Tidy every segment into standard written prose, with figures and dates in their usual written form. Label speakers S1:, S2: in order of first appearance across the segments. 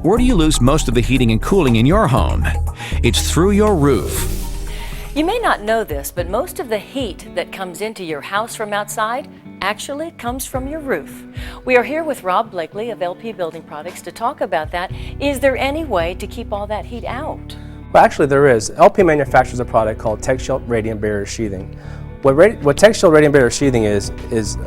S1: Where do you lose most of the heating and cooling in your home? It's through your roof.
S2: You may not know this, but most of the heat that comes into your house from outside actually comes from your roof. We are here with Rob Blakely of LP Building Products to talk about that. Is there any way to keep all that heat out?
S3: Well, actually there is. LP manufactures a product called TechShield Radiant Barrier Sheathing. What TechShield Radiant Barrier Sheathing is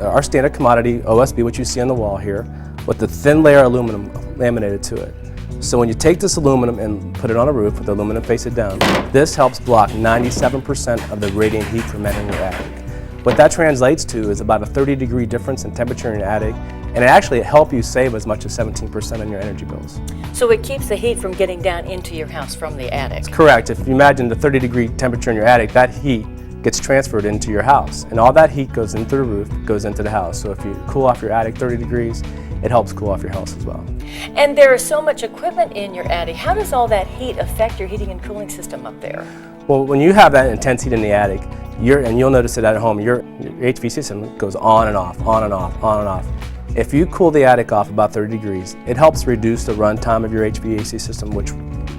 S3: our standard commodity OSB, which you see on the wall here, with the thin layer of aluminum laminated to it. So when you take this aluminum and put it on a roof with the aluminum facing down, this helps block 97% of the radiant heat from entering your attic. What that translates to is about a 30-degree difference in temperature in your attic, and it helps you save as much as 17% on your energy bills.
S2: So it keeps the heat from getting down into your house from the attic?
S3: That's correct. If you imagine the 30-degree temperature in your attic, that heat gets transferred into your house, and all that heat goes into the roof, goes into the house. So if you cool off your attic 30 degrees, it helps cool off your house as well.
S2: And there is so much equipment in your attic. How does all that heat affect your heating and cooling system up there?
S3: Well, when you have that intense heat in the attic, and you'll notice it at home, your HVAC system goes on and off, on and off, on and off. If you cool the attic off about 30 degrees, it helps reduce the runtime of your HVAC system, which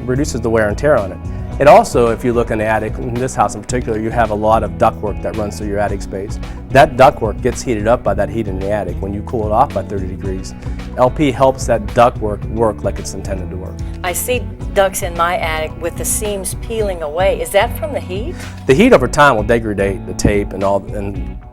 S3: reduces the wear and tear on it. It also, if you look in the attic, in this house in particular, you have a lot of ductwork that runs through your attic space. That ductwork gets heated up by that heat in the attic. When you cool it off by 30 degrees, LP helps that ductwork work like it's intended to work.
S2: I see ducts in my attic with the seams peeling away. Is that from the heat?
S3: The heat over time will degrade the tape and a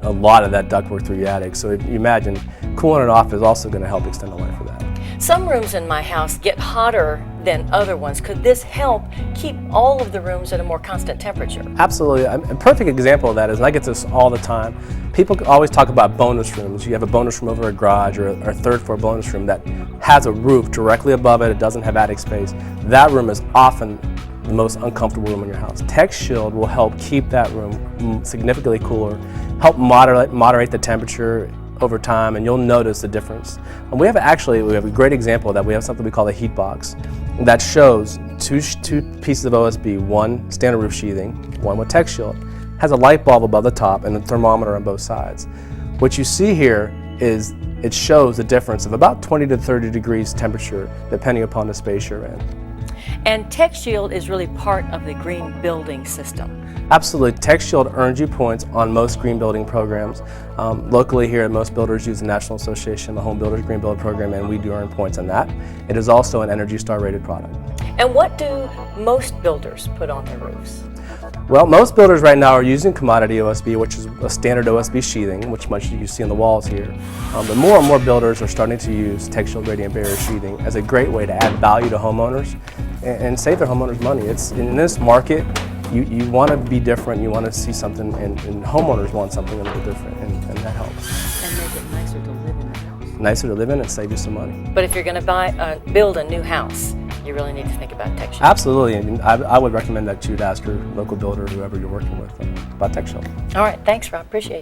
S3: lot of that ductwork through your attic. So if you imagine, cooling it off is also going to help extend the life of that.
S2: Some rooms in my house get hotter than other ones. Could this help keep all of the rooms at a more constant temperature?
S3: Absolutely. A perfect example of that is, and I get this all the time, people always talk about bonus rooms. You have a bonus room over a garage or a third floor bonus room that has a roof directly above it. It doesn't have attic space. That room is often the most uncomfortable room in your house. TechShield will help keep that room significantly cooler, help moderate the temperature over time, and you'll notice the difference. And we have a great example of that. We have something we call a heat box that shows two pieces of OSB, one standard roof sheathing, one with TechShield, has a light bulb above the top and a thermometer on both sides. What you see here is it shows a difference of about 20 to 30 degrees temperature depending upon the space you're in.
S2: And TechShield is really part of the green building system.
S3: Absolutely. TechShield earns you points on most green building programs. Locally here, most builders use the National Association of Home Builders Green Build Program, and we do earn points on that. It is also an Energy Star rated product.
S2: And what do most builders put on their roofs?
S3: Well, most builders right now are using commodity OSB, which is a standard OSB sheathing, which much you see on the walls here. But more and more builders are starting to use TechShield Radiant Barrier Sheathing as a great way to add value to homeowners and save their homeowners money. It's in this market, you want to be different, you want to see something, and homeowners want something a little different, and that helps.
S2: And make it nicer to live in the house.
S3: Nicer to live in and save you some money.
S2: But if you're going to build a new house, you really need to think about TechShield.
S3: Absolutely, and I would recommend that you'd ask your local builder, whoever you're working with, about TechShield.
S2: All right, thanks, Rob. Appreciate it.